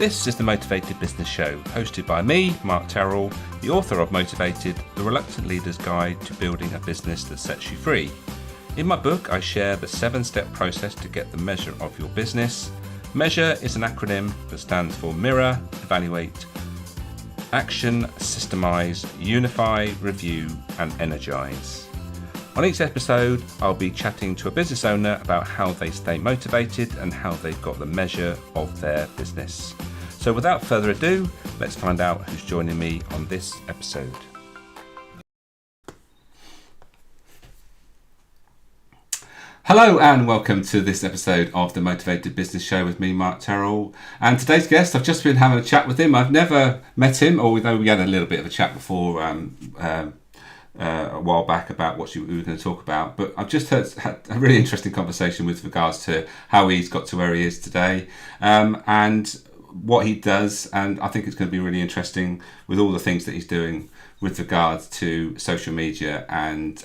This is the Motivated Business Show, hosted by me, Mark Terrell, the author of Motivated, the Reluctant Leader's Guide to Building a Business That Sets You Free. In my book, I share the 7-step process to get the measure of your business. MEASURE is an acronym that stands for Mirror, Evaluate, Action, Systemize, Unify, Review, and Energize. On each episode, I'll be chatting to a business owner about how they stay motivated and how they've got the measure of their business. So without further ado, let's find out who's joining me on this episode. Hello and welcome to this episode of the Motivated Business Show with me, Mark Terrell. And today's guest, I've just been having a chat with him. I've never met him, although we had a little bit of a chat before a while back about what we were going to talk about. But I've just had a really interesting conversation with regards to how he's got to where he is today and what he does. And I think it's going to be really interesting with all the things that he's doing with regards to social media and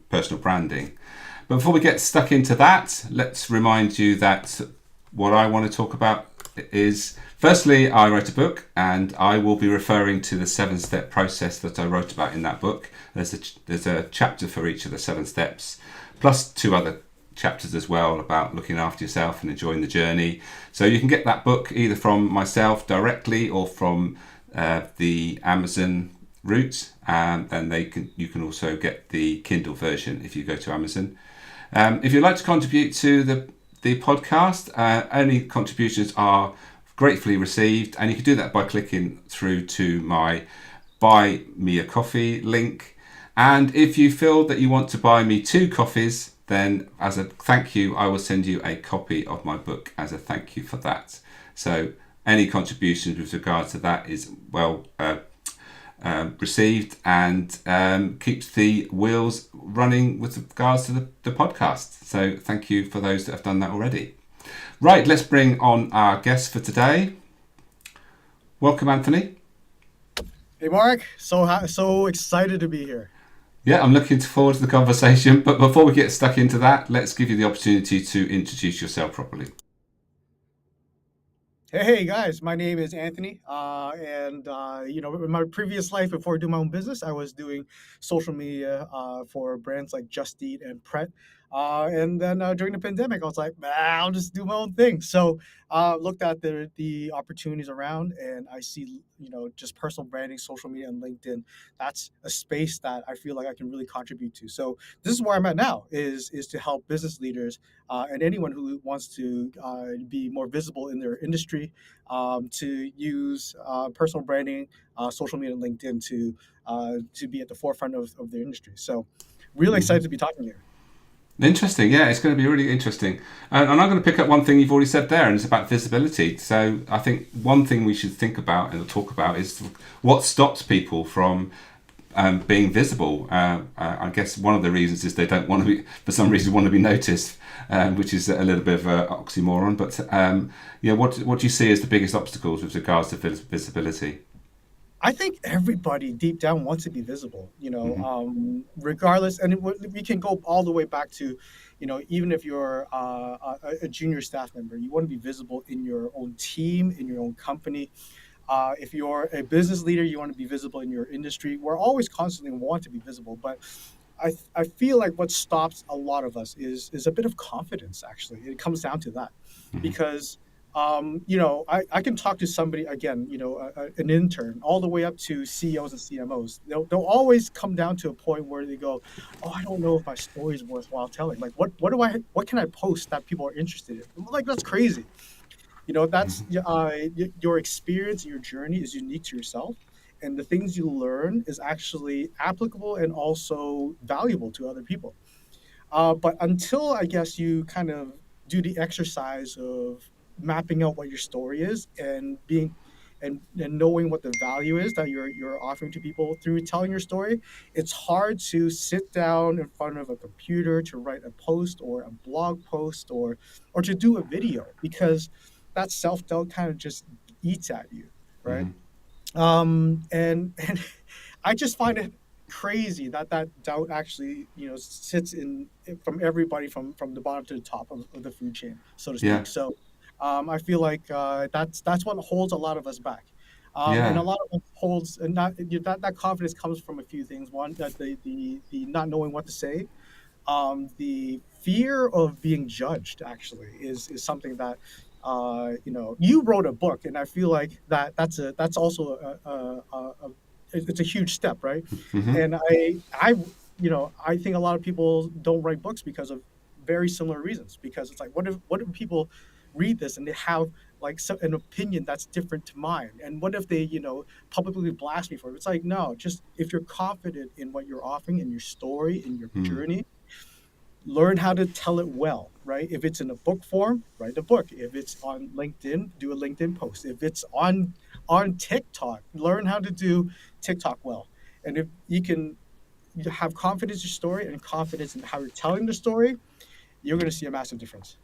personal branding. But before we get stuck into that, let's remind you that what I want to talk about is, firstly, I wrote a book and I will be referring to the 7-step process that I wrote about in that book. There's a chapter for each of the 7 steps, plus 2 other chapters as well about looking after yourself and enjoying the journey. So you can get that book either from myself directly or from the Amazon route, and you can also get the Kindle version if you go to Amazon. If you'd like to contribute to the podcast, any contributions are gratefully received, and you can do that by clicking through to my Buy Me a Coffee link. And if you feel that you want to buy me 2 coffees, then as a thank you, I will send you a copy of my book as a thank you for that. So any contributions with regards to that is well received and keeps the wheels running with regards to the podcast. So thank you for those that have done that already. Right, let's bring on our guest for today. Welcome, Anthony. Hey, Mark. So excited to be here. Yeah, I'm looking forward to the conversation. But before we get stuck into that, let's give you the opportunity to introduce yourself properly. Hey guys, my name is Anthony, and in my previous life before doing my own business, I was doing social media for brands like Just Eat and Pret, and then during the pandemic, I was like, I'll just do my own thing. So looked at the opportunities around, and I see just personal branding, social media, and LinkedIn. That's a space that I feel like I can really contribute to. So this is where I'm at now, is to help business leaders and anyone who wants to be more visible in their industry, to use personal branding, social media, and LinkedIn to be at the forefront of their industry. So really excited to be talking here. Interesting, yeah, it's going to be really interesting. And I'm going to pick up one thing you've already said there, and it's about visibility. So I think one thing we should think about and talk about is what stops people from being visible. I guess one of the reasons is they don't want to be, for some reason, want to be noticed, which is a little bit of an oxymoron. But what do you see as the biggest obstacles with regards to visibility? I think everybody deep down wants to be visible, regardless. And we can go all the way back to, even if you're a junior staff member, you want to be visible in your own team, in your own company. If you're a business leader, you want to be visible in your industry. We're always constantly want to be visible, but I feel like what stops a lot of us is a bit of confidence. Actually, it comes down to that, because I can talk to somebody again, an intern, all the way up to CEOs and CMOs. They'll always come down to a point where they go, "Oh, I don't know if my story is worthwhile telling. Like, what can I post that people are interested in?" I'm like, that's crazy. That's your experience, your journey is unique to yourself, and the things you learn is actually applicable and also valuable to other people. But until I guess you kind of do the exercise of mapping out what your story is and being and knowing what the value is that you're offering to people through telling your story, it's hard to sit down in front of a computer to write a post or a blog post or to do a video, because that self-doubt kind of just eats at you, right? Mm-hmm. And I just find it crazy that doubt actually sits in from everybody from the bottom to the top of the food chain, so to speak. Yeah. So I feel like that's what holds a lot of us back. And a Yeah. lot of us holds and not that confidence comes from a few things. One, that the not knowing what to say, the fear of being judged actually is something that you wrote a book, and I feel like that's also it's a huge step, right? Hmm. And I think a lot of people don't write books because of very similar reasons, because it's like, what if people read this and they have like an opinion that's different to mine, and what if they publicly blast me for it? It's like, no, just if you're confident in what you're offering, in your story, in your journey, learn how to tell it well, right? If it's in a book form, write a book. If it's on LinkedIn, do a LinkedIn post. If it's on TikTok, learn how to do TikTok well. And if you can have confidence in your story and confidence in how you're telling the story, you're going to see a massive difference.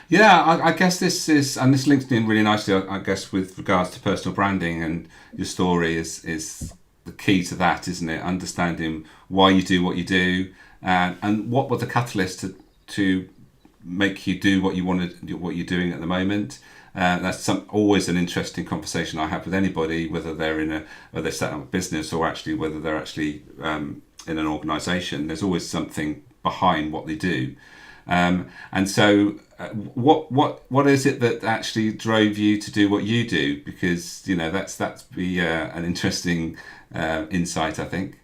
Yeah, I guess this is, and this links in really nicely, I guess, with regards to personal branding, and your story is the key to that, isn't it? Understanding why you do what you do, and what were the catalyst to make you do what you wanted, what you're doing at the moment. That's always an interesting conversation I have with anybody, whether whether they're setting up a business or actually whether they're actually in an organisation. There's always something behind what they do. And so, what is it that actually drove you to do what you do? Because that's be an interesting insight, I think.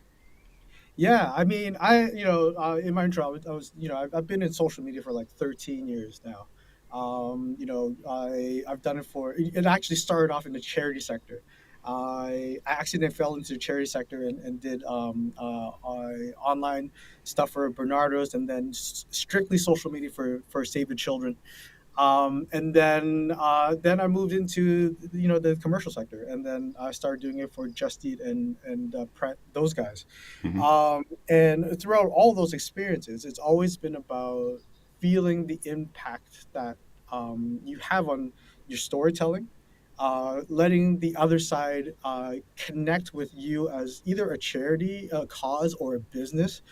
Yeah, I mean, in my intro, I was I've been in social media for like 13 years now. I've done it for. It actually started off in the charity sector. I actually then fell into the charity sector and did online stuff for Bernardo's, and then strictly social media for Save the Children. And then I moved into the commercial sector, and then I started doing it for Just Eat and those guys. Hmm. And throughout all those experiences, it's always been about feeling the impact that you have on your storytelling, letting the other side connect with you as either a charity, a cause, or a business.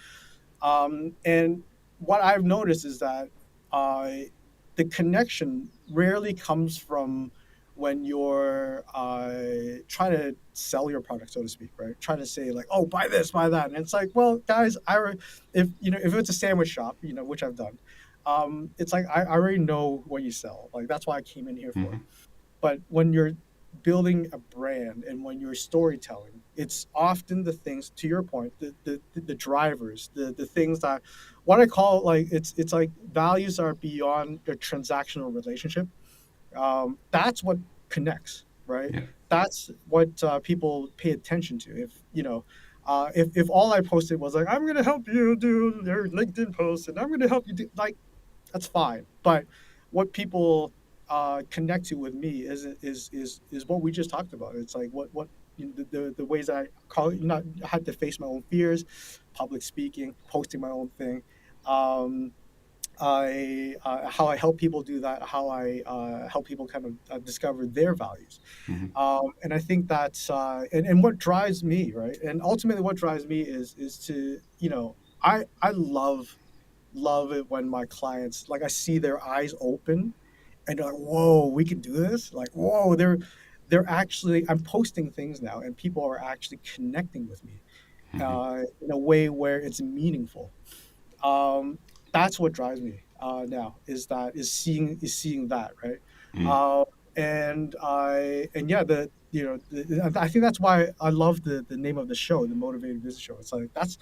And what I've noticed is that uh, the connection rarely comes from when you're trying to sell your product, so to speak, right? Trying to say like, "Oh, buy this, buy that," and it's like, well, guys, if it's a sandwich shop, which I've done, it's like I already know what you sell. Like that's why I came in here for. Hmm. But when you're building a brand and when you're storytelling, it's often the things, to your point, the drivers, the things that, what I call, like, it's like values are beyond the transactional relationship. That's what connects, right? Yeah. That's what people pay attention to. If all I posted was like, I'm going to help you do your LinkedIn post and I'm going to help you do, like, that's fine. But what people connect to with me is what we just talked about. It's like what the ways that I call it, not had to face my own fears, public speaking, posting my own thing. Um, I How I help people do that, how I help people kind of discover their values, Hmm. and I think that's and what drives me, right? And ultimately, what drives me is to I love it when my clients, like, I see their eyes open and they're like, whoa, we can do this. Like, whoa, they're actually, I'm posting things now and people are actually connecting with me in a way where it's meaningful. um, that's what drives me now, is seeing that, right? Mm. uh, and yeah, I think that's why I love the name of the show, the Motivated Business Show. It's like that's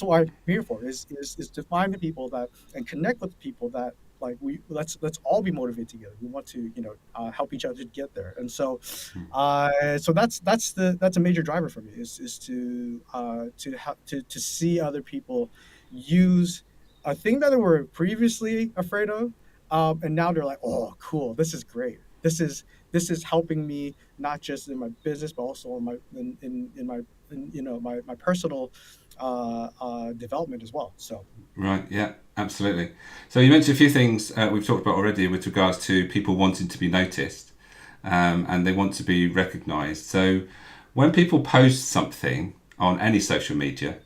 what I'm here for, is to find the people that and connect with the people that, like, let's all be motivated together. We want to help each other to get there. And so that's a major driver for me, is to see other people use a thing that they were previously afraid of, and now they're like, oh, cool, this is great. This is helping me, not just in my business but also in my personal development as well. So Right. Yeah. Absolutely. So you mentioned a few things we've talked about already with regards to people wanting to be noticed, and they want to be recognised. So when people post something on any social media,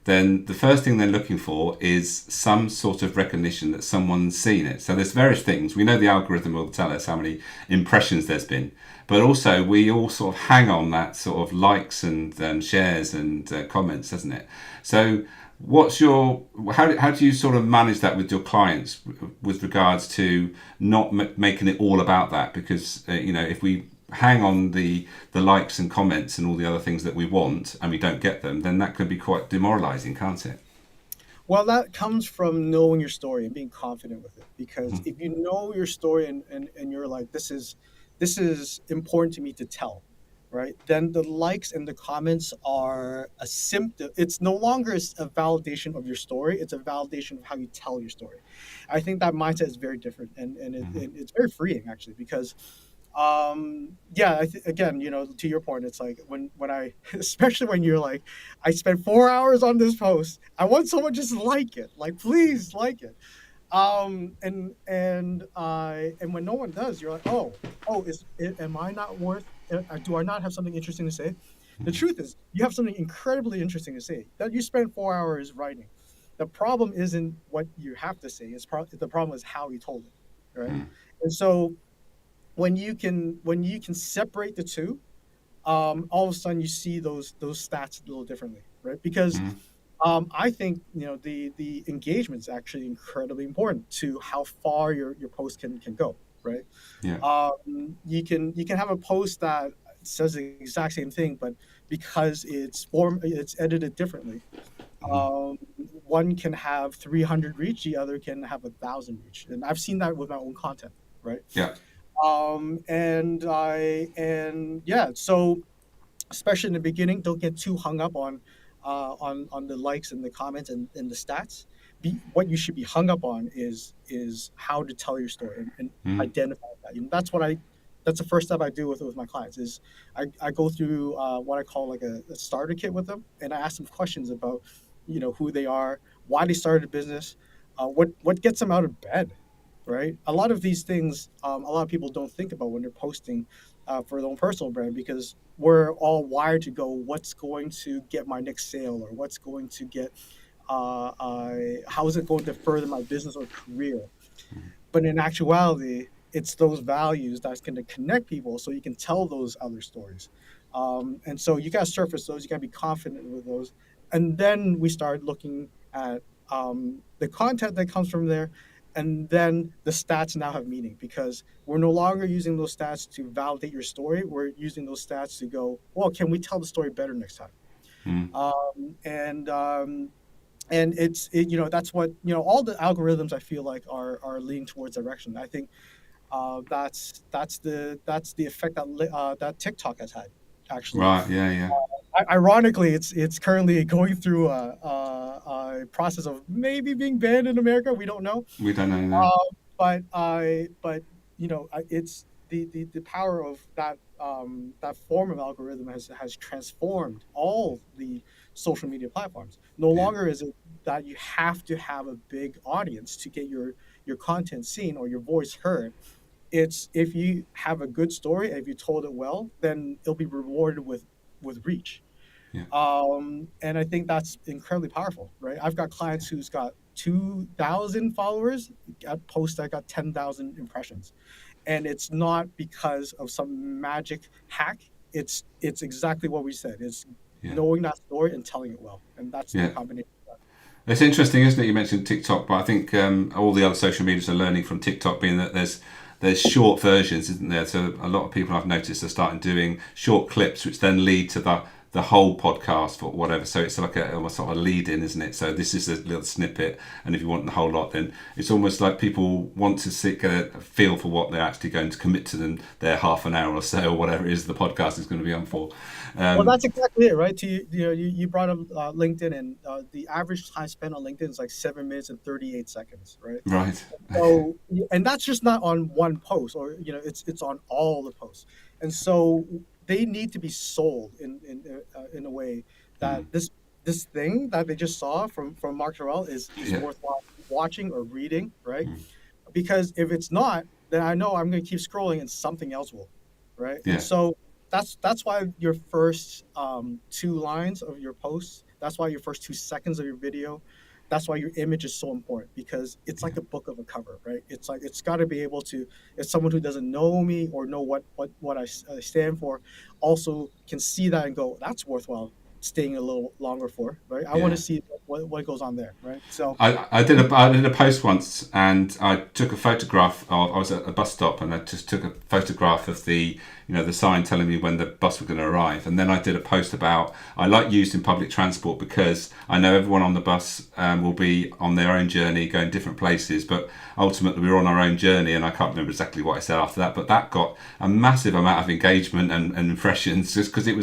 then the first thing they're looking for is some sort of recognition that someone's seen it. So there's various things. We know the algorithm will tell us how many impressions there's been, but also we all sort of hang on that sort of likes and shares and comments, doesn't it? So what's your how do you sort of manage that with your clients with regards to not making it all about that? Because if we hang on the likes and comments and all the other things that we want and we don't get them, then that could be quite demoralizing, can't it? Well, that comes from knowing your story and being confident with it. Because if you know your story and you're like, this is important to me to tell, right? Then the likes and the comments are a symptom. It's no longer a validation of your story. It's a validation of how you tell your story. I think that mindset is very different, and it's very freeing actually, because yeah, again, to your point, it's like when I especially when you're like, I spent 4 hours on this post, I want someone just to like it, like please like it. And when no one does, you're like, am I not worth, do I not have something interesting to say? The truth is you have something incredibly interesting to say that you spent 4 hours writing. The problem isn't what you have to say, the problem is how you told it, right? And so when you can separate the two, all of a sudden you see those stats a little differently, right? Because I think the engagement is actually incredibly important to how far your post can go, right? Yeah. You can have a post that says the exact same thing, but because it's edited differently, one can have 300 reach, the other can have 1,000 reach, and I've seen that with my own content, right? Yeah. And yeah, so especially in the beginning, don't get too hung up on the likes and the comments and the stats. What you should be hung up on is how to tell your story and identify that. That's the first step I do with my clients is I go through what I call like a starter kit with them, and I ask them questions about who they are, why they started a business, what gets them out of bed, right? A lot of these things, a lot of people don't think about when they're posting for their own personal brand, because we're all wired to go, what's going to get my next sale, or what's going to get, how is it going to further my business or career? But in actuality, it's those values that's going to connect people so you can tell those other stories. And so you got to surface those, you got to be confident with those. And then we start looking at the content that comes from there. And then the stats now have meaning, because we're no longer using those stats to validate your story. We're using those stats to go, well, can we tell the story better next time? Um, and um, and that's what all the algorithms I feel like are leaning towards direction. I think that's the effect that TikTok has had. Actually, Right. Yeah. Yeah. ironically, it's currently going through a process of maybe being banned in America. We don't know, We don't know now. but it's the power of that form of algorithm has transformed all the social media platforms. No Yeah. longer is it that you have to have a big audience to get your content seen or your voice heard. It's if you have a good story, if you told it well, then it'll be rewarded with reach. Yeah. And I think that's incredibly powerful, right? I've got clients who's got 2,000 followers at posts that got 10,000 impressions, and it's not because of some magic hack. It's exactly what we said. It's Yeah. knowing that story and telling it well, and that's the Yeah. combination. It's interesting, isn't it? You mentioned TikTok, but I think all the other social medias are learning from TikTok, being that there's short versions, isn't there? So a lot of people I've noticed are starting doing short clips, which then lead to the whole podcast or whatever. So it's like a almost sort of a lead in, isn't it? So this is a little snippet, and if you want the whole lot, then it's almost like people want to get a feel for what they're actually going to commit to them their half an hour or so, or whatever it is the podcast is going to be on for. Well, Um, that's exactly it, right? You brought up LinkedIn, and the average time spent on LinkedIn is like 7 minutes and 38 seconds, right? right. Okay. So, and that's just not on one post, or it's on all the posts, and so they need to be sold in a way that this thing that they just saw from Mark Terrell is Yeah. worthwhile watching or reading, right? Because if it's not, then I know I'm going to keep scrolling and something else will, right? And Yeah. so that's why your first two lines of your posts, That's why your first 2 seconds of your video, that's why your image is so important, because it's Yeah. like a book of a cover, right? It's like it's got to be able to, if someone who doesn't know me or know what I stand for, also can see that and go, that's worthwhile staying a little longer for, right? I want to Yeah. see what goes on there, right? So I did a post once, and I took a photograph of. I was at a bus stop, and I just took a photograph of the sign telling me when the bus was going to arrive. And then I did a post about I like using public transport because I know everyone on the bus will be on their own journey, going different places. But ultimately, we're on our own journey, and I can't remember exactly what I said after that. But that got a massive amount of engagement and impressions, just because it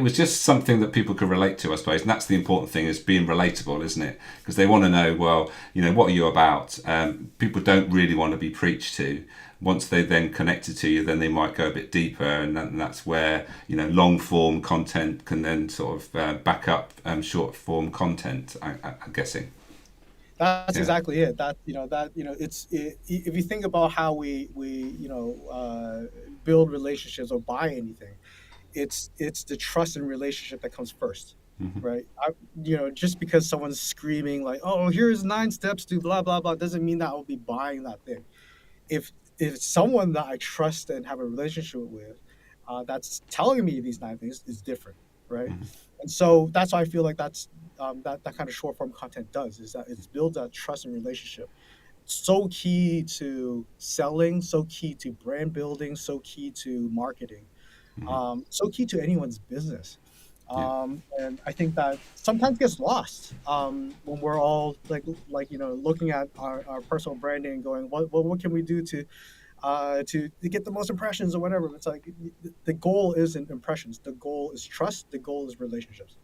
was just something that people could relate to, I suppose. And that's the important thing, is being relatable, isn't it? Because they want to know, well, what are you about? People don't really want to be preached to. Once they then connected to you, then they might go a bit deeper, and that's where long form content can then sort of back up short form content. I'm guessing. that's Yeah. exactly it. If you think about how we build relationships or buy anything, it's the trust and relationship that comes first, right? Just because someone's screaming like, "Oh, here's 9 steps to blah blah blah," doesn't mean that I'll be buying that thing. If it's someone that I trust and have a relationship with, that's telling me these 9 things, is different, right? And so that's why I feel like that kind of short form content does, is that it's builds that trust and relationship. So key to selling, so key to brand building, so key to marketing, so key to anyone's business. Yeah. And I think that sometimes gets lost when we're all looking at our personal branding and going, what can we do to get the most impressions or whatever. It's like the goal isn't impressions. The goal is trust. The goal is relationships.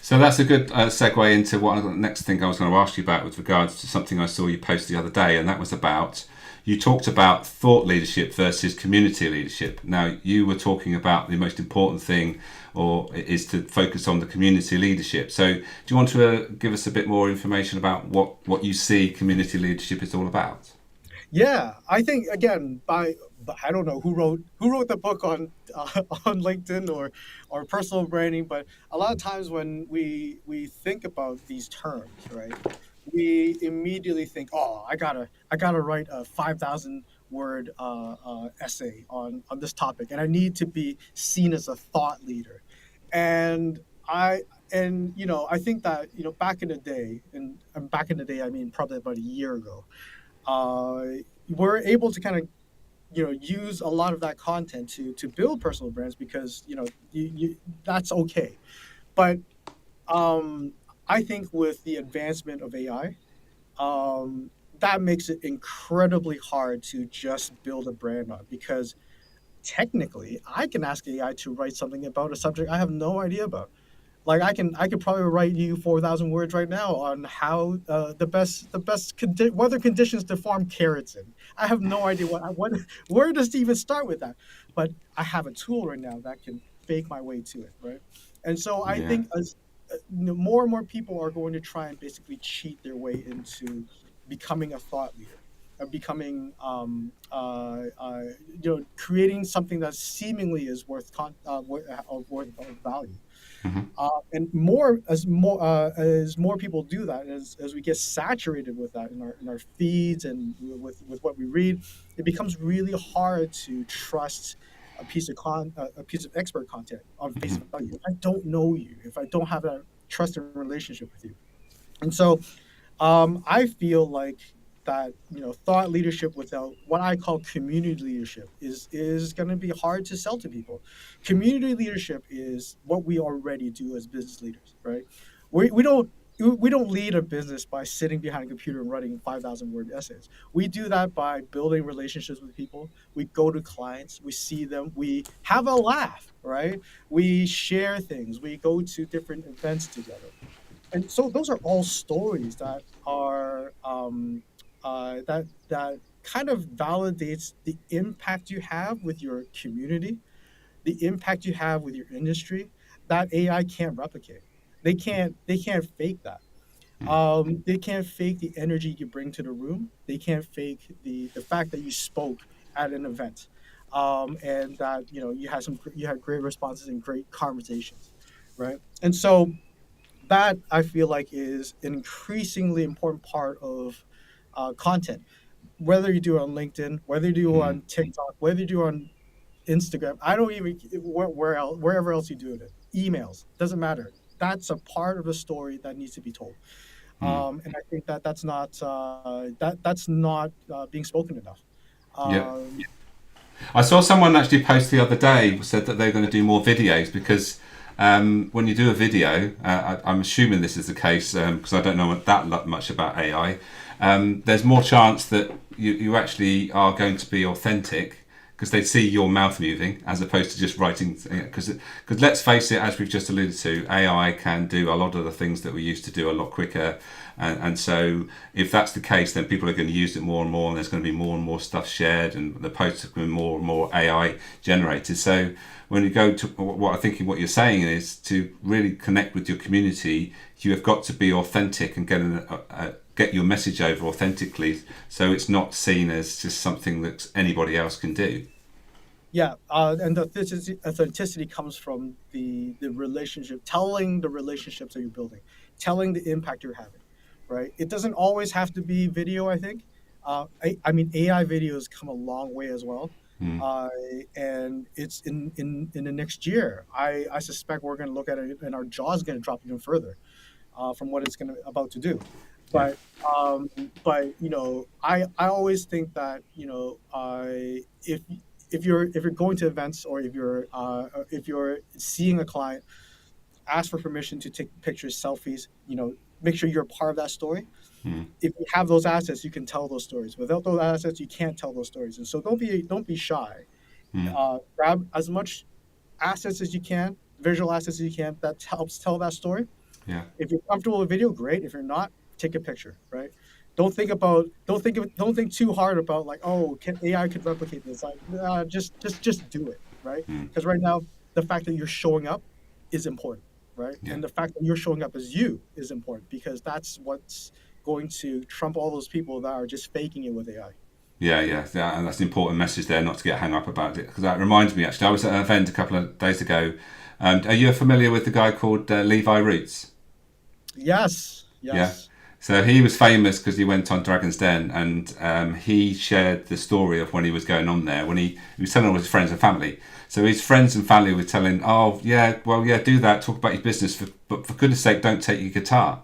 So that's a good segue into what the next thing I was going to ask you about, with regards to something I saw you post the other day, and that was about, you talked about thought leadership versus community leadership. Now, you were talking about the most important thing, or is to focus on the community leadership. So, do you want to give us a bit more information about what you see community leadership is all about? Yeah, I think again, but I don't know who wrote the book on on LinkedIn or personal branding, but a lot of times when we think about these terms, right, we immediately think, oh, I gotta write a 5,000 word essay on this topic, and I need to be seen as a thought leader, and I. And I think that back in the day, and back in the day, I mean probably about a year ago, uh, we're able to kind of use a lot of that content to build personal brands, because that's okay. But um, I think with the advancement of AI, that makes it incredibly hard to just build a brand on, because technically I can ask AI to write something about a subject I have no idea about. Like I could probably write you 4,000 words right now on how the best weather conditions to farm carrots in. I have no idea what where does to even start with that. But I have a tool right now that can fake my way to it, right? And so I Yeah. think as more and more people are going to try and basically cheat their way into becoming a thought leader, becoming creating something that seemingly is worth of value. And as more people do that, as we get saturated with that in our feeds and with what we read, it becomes really hard to trust a piece of expert content on face value. If I don't know you, if I don't have that trust and relationship with you, and so I feel like that thought leadership without what I call community leadership is going to be hard to sell to people. Community leadership is what we already do as business leaders, right? We don't lead a business by sitting behind a computer and writing 5,000 word essays. We do that by building relationships with people. We go to clients, we see them, we have a laugh, right? We share things, we go to different events together. And so those are all stories that are that kind of validates the impact you have with your community, the impact you have with your industry, that AI can't replicate. They can't fake that. They can't fake the energy you bring to the room. They can't fake the fact that you spoke at an event, and that you had great responses and great conversations, right? And so that I feel like is an increasingly important part of content. Whether you do it on LinkedIn, whether you do it Mm, on TikTok, whether you do it on Instagram, I don't even where else, wherever else you do it, emails, doesn't matter. That's a part of the story that needs to be told. mm. And I think that that's not being spoken enough. Yeah. Um, I saw someone actually post the other day said that they're going to do more videos because when you do a video, I'm assuming this is the case because I don't know that much about AI. There's more chance that you actually are going to be authentic because they see your mouth moving as opposed to just writing. Because let's face it, as we've just alluded to, AI can do a lot of the things that we used to do a lot quicker. And so, if that's the case, then people are going to use it more and more, and there's going to be more and more stuff shared, and the posts are going to be more and more AI generated. So, when you go to what I think what you're saying is to really connect with your community, you have got to be authentic and get your message over authentically, so it's not seen as just something that anybody else can do. Yeah, and the authenticity comes from the relationship, telling the relationships that you're building, telling the impact you're having, right? It doesn't always have to be video. I think, I mean, AI videos come a long way as well, Mm, uh, and it's in the next year. I suspect we're going to look at it, and our jaw is going to drop even further from what it's going to about to do. yeah. But um, but I always think that if you're going to events or if you're seeing a client, ask for permission to take pictures, selfies. Make sure you're a part of that story. Mm, If you have those assets, you can tell those stories. Without those assets, you can't tell those stories. And so don't be shy. mm, Grab as much assets as you can, visual assets as you can that helps tell that story. yeah. If you're comfortable with video, great. If you're not, take a picture, right? Don't think too hard about like, oh, can AI could replicate this? Like, just do it, right? Mm, Because right now, the fact that you're showing up is important, right? yeah. And the fact that you're showing up as you is important because that's what's going to trump all those people that are just faking it with AI. Yeah, and that's an important message there, not to get hung up about it. Because that reminds me, actually, I was at an event a couple of days ago. Are you familiar with the guy called Levi Roots? Yes, Yeah. yes. So he was famous because he went on Dragon's Den, and he shared the story of when he was going on there. When he was telling all his friends and family. So his friends and family were telling, "Oh yeah, well yeah, do that. Talk about your business, but for goodness sake, don't take your guitar."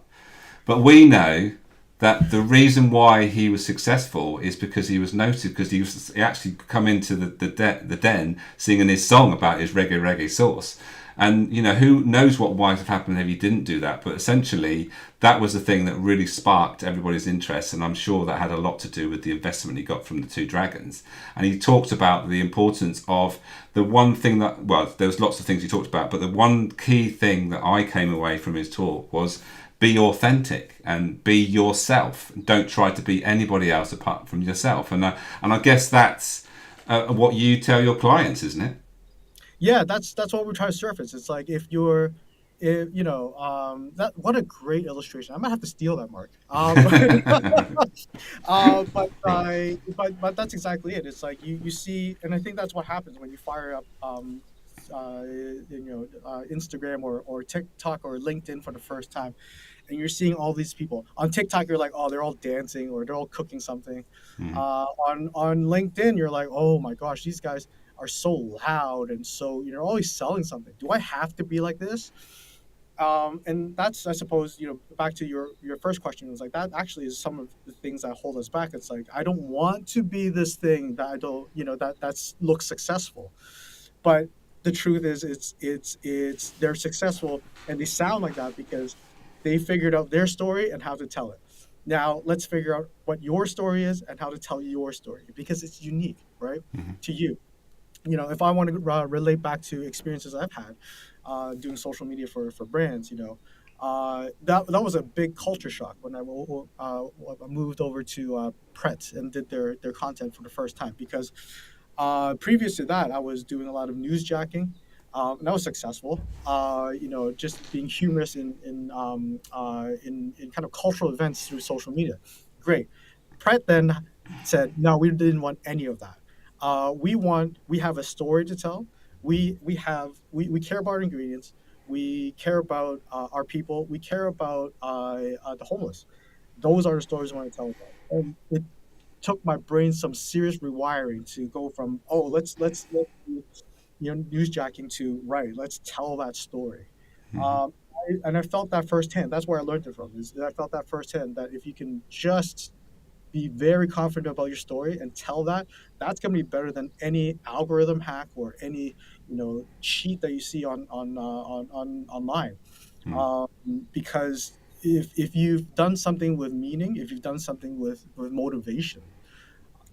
But we know that the reason why he was successful is because he was noted because he actually come into the den singing his song about his reggae sauce. And who knows what might have happened if he didn't do that, but essentially that was the thing that really sparked everybody's interest, and I'm sure that had a lot to do with the investment he got from the two dragons. And he talked about the importance of the one thing that, well, there was lots of things he talked about, but the one key thing that I came away from his talk was be authentic and be yourself. Don't try to be anybody else apart from yourself. And I guess that's what you tell your clients, isn't it? Yeah, that's what we try to surface. It's like if that what a great illustration. I might have to steal that, Mark. But that's exactly it. It's like you see, and I think that's what happens when you fire up Instagram or TikTok or LinkedIn for the first time, and you're seeing all these people on TikTok. You're like, oh, they're all dancing or they're all cooking something. Mm, On LinkedIn, you're like, oh my gosh, these guys are so loud and so always selling something. Do I have to be like this? And that's, I suppose, back to your first question, was like that actually is some of the things that hold us back. It's like I don't want to be this thing that I don't that's looks successful, but the truth is it's they're successful and they sound like that because they figured out their story and how to tell it. Now let's figure out what your story is and how to tell your story because it's unique, right, mm, to you. If I want to relate back to experiences I've had doing social media for brands, that was a big culture shock when I moved over to Pret and did their content for the first time because previous to that I was doing a lot of newsjacking. And that was successful. Just being humorous in kind of cultural events through social media. Great. Pret then said, no, we didn't want any of that. We have a story to tell. We care about our ingredients. We care about our people. We care about the homeless. Those are the stories I want to tell about. And it took my brain some serious rewiring to go from, oh, let's do, newsjacking, to, right, let's tell that story. And I felt that firsthand. That's where I learned it from. Is I felt that firsthand, that if you can just be very confident about your story and tell that, that's going to be better than any algorithm hack or any cheat that you see on online. Because if you've done something with meaning, if you've done something with motivation,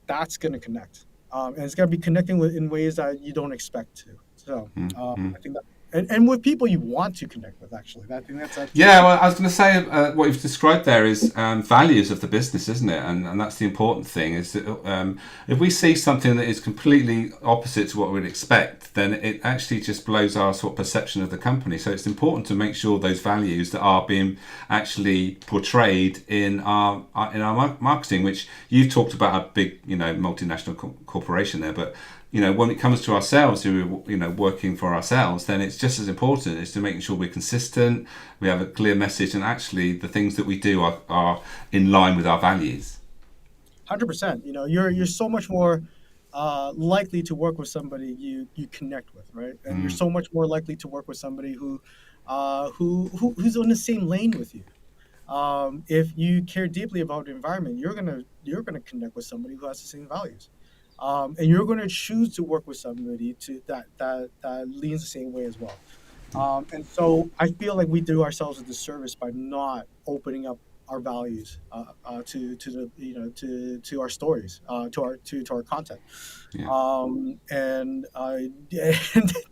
that's going to connect, and it's going to be connecting with in ways that you don't expect to. So I think that, and with people you want to connect with, actually, I think that's a Yeah, key. well, I was going to say what you've described there is values of the business, isn't it? And that's the important thing. Is that if we see something that is completely opposite to what we'd expect, then it actually just blows our sort of perception of the company. So it's important to make sure those values that are being actually portrayed in our marketing, which you talked about a big multinational corporation there, but when it comes to ourselves, who are working for ourselves, then it's just as important. It's to making sure we're consistent, we have a clear message, and actually the things that we do are in line with our values. 100%. You're so much more likely to work with somebody you connect with, right? And you're so much more likely to work with somebody who's on the same lane with you. If you care deeply about the environment, you're gonna connect with somebody who has the same values, and you're gonna choose to work with somebody that leans the same way as well. And so I feel like we do ourselves a disservice by not opening up our values to the to our stories, to our content. Yeah. And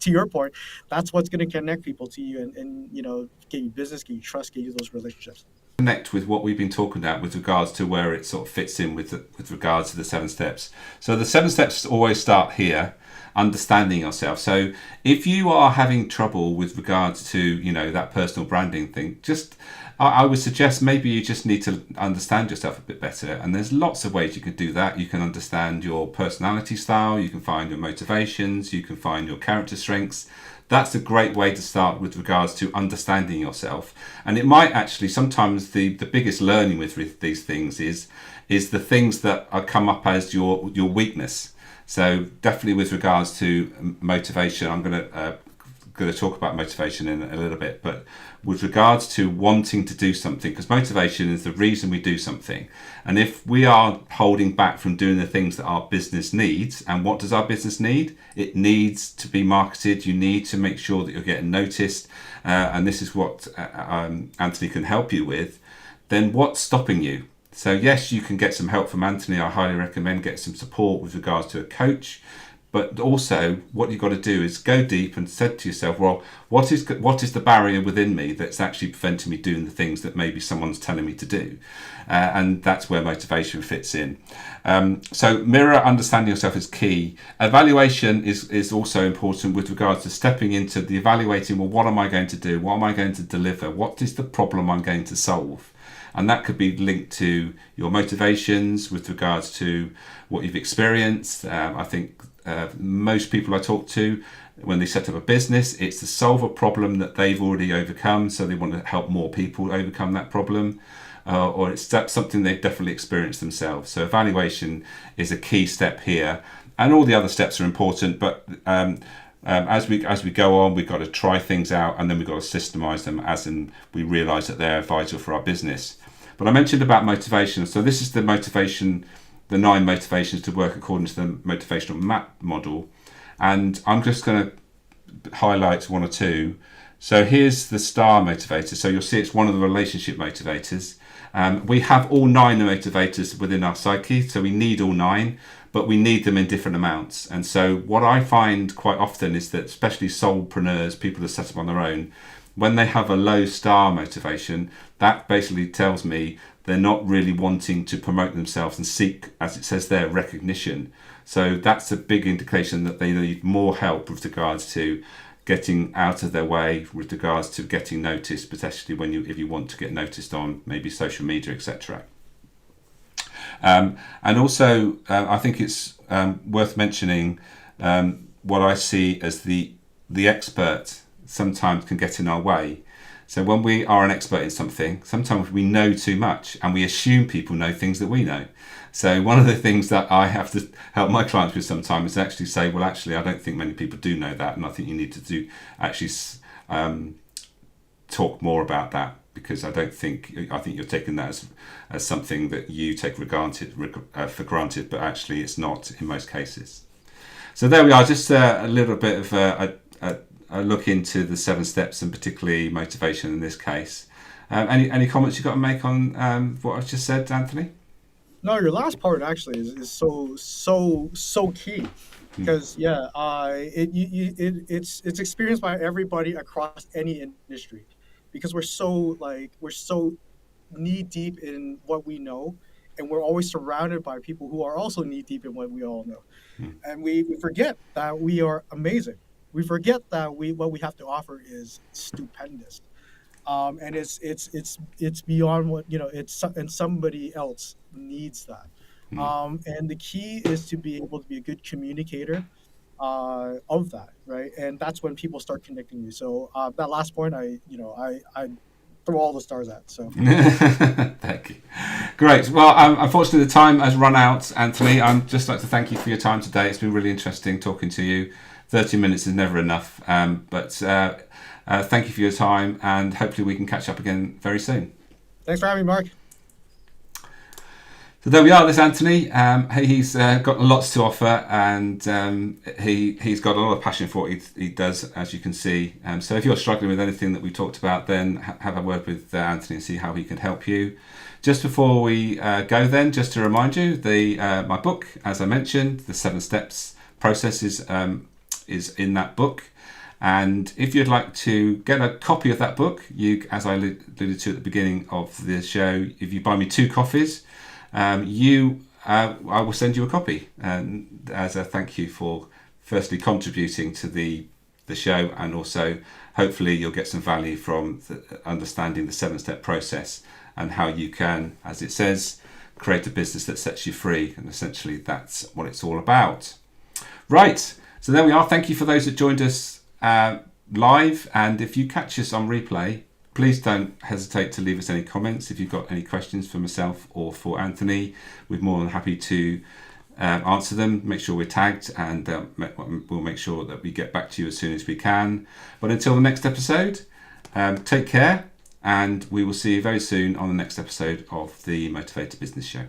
to your point, that's what's going to connect people to you, and get you business, get you trust, get you those relationships. Connect with what we've been talking about with regards to where it sort of fits in with regards to the 7 steps. So the 7 steps always start here, understanding yourself. So if you are having trouble with regards to that personal branding thing, just I would suggest maybe you just need to understand yourself a bit better. And there's lots of ways you can do that. You can understand your personality style, you can find your motivations, you can find your character strengths. That's a great way to start with regards to understanding yourself. And it might actually, sometimes the biggest learning with these things is the things that are come up as your weakness. So definitely with regards to motivation, I'm going to talk about motivation in a little bit, but with regards to wanting to do something, because motivation is the reason we do something. And if we are holding back from doing the things that our business needs, and what does our business need? It needs to be marketed. You need to make sure that you're getting noticed. And this is what Anthony can help you with. Then what's stopping you? So yes, you can get some help from Anthony. I highly recommend get some support with regards to a coach. But also, what you've got to do is go deep and say to yourself, well, what is the barrier within me that's actually preventing me doing the things that maybe someone's telling me to do? And that's where motivation fits in. So mirror, understanding yourself is key. Evaluation is also important with regards to stepping into the evaluating, well, what am I going to do? What am I going to deliver? What is the problem I'm going to solve? And that could be linked to your motivations with regards to what you've experienced. I think most people I talk to, when they set up a business, it's to solve a problem that they've already overcome, so they want to help more people overcome that problem, or it's something they've definitely experienced themselves. So evaluation is a key step here, and all the other steps are important, but as we go on, we've got to try things out, and then we've got to systemize them as in we realize that they're vital for our business. But I mentioned about motivation, so this is the 9 motivations to work according to the motivational map model. And I'm just going to highlight 1 or 2. So here's the STAR motivator. So you'll see it's one of the relationship motivators. We have all 9 motivators within our psyche, so we need all 9, but we need them in different amounts. And so what I find quite often is that, especially solopreneurs, people that set up on their own, when they have a low STAR motivation, that basically tells me they're not really wanting to promote themselves and seek, as it says there, recognition. So that's a big indication that they need more help with regards to getting out of their way, with regards to getting noticed, potentially if you want to get noticed on maybe social media, etc. And also, I think it's worth mentioning what I see as the expert. sometimes can get in our way. So when we are an expert in something, sometimes we know too much and we assume people know things that we know. So one of the things that I have to help my clients with sometimes is actually say, well, actually, I don't think many people do know that, and I think you need to talk more about that, because I think you're taking that as something that you take for granted, but actually it's not in most cases. So there we are, just a little bit of a look into the 7 steps, and particularly motivation in this case. Any comments you've got to make on what I've just said, Anthony? No, your last part actually is so key, because it's experienced by everybody across any industry, because we're so knee deep in what we know, and we're always surrounded by people who are also knee deep in what we all know, and we forget that we are amazing. We forget that we what we have to offer is stupendous, and it's beyond what and somebody else needs that, and the key is to be able to be a good communicator of that, right? And that's when people start connecting you. So that last point, I throw all the stars at. So Thank you. Great. Well, unfortunately, the time has run out, Anthony. I'd just like to thank you for your time today. It's been really interesting talking to you. 30 minutes is never enough, but thank you for your time, and hopefully we can catch up again very soon. thanks for having me, Mark. So there we are. There's Anthony. He's got lots to offer, and he's got a lot of passion for what he does, as you can see. So if you're struggling with anything that we talked about, then have a word with Anthony and see how he can help you. Just before we go, then, just to remind you, my book, as I mentioned, the 7 steps process is in that book. And if you'd like to get a copy of that book, as I alluded to at the beginning of the show, if you buy me 2 copies, I will send you a copy, as a thank you for firstly contributing to the show, and also hopefully you'll get some value from understanding the 7-step process and how you can, as it says, create a business that sets you free. And essentially that's what it's all about. Right, so there we are. Thank you for those that joined us live, and if you catch us on replay, please don't hesitate to leave us any comments. If you've got any questions for myself or for Anthony, we're more than happy to answer them. Make sure we're tagged, and we'll make sure that we get back to you as soon as we can. But until the next episode, take care, and we will see you very soon on the next episode of the Motivated Business Show.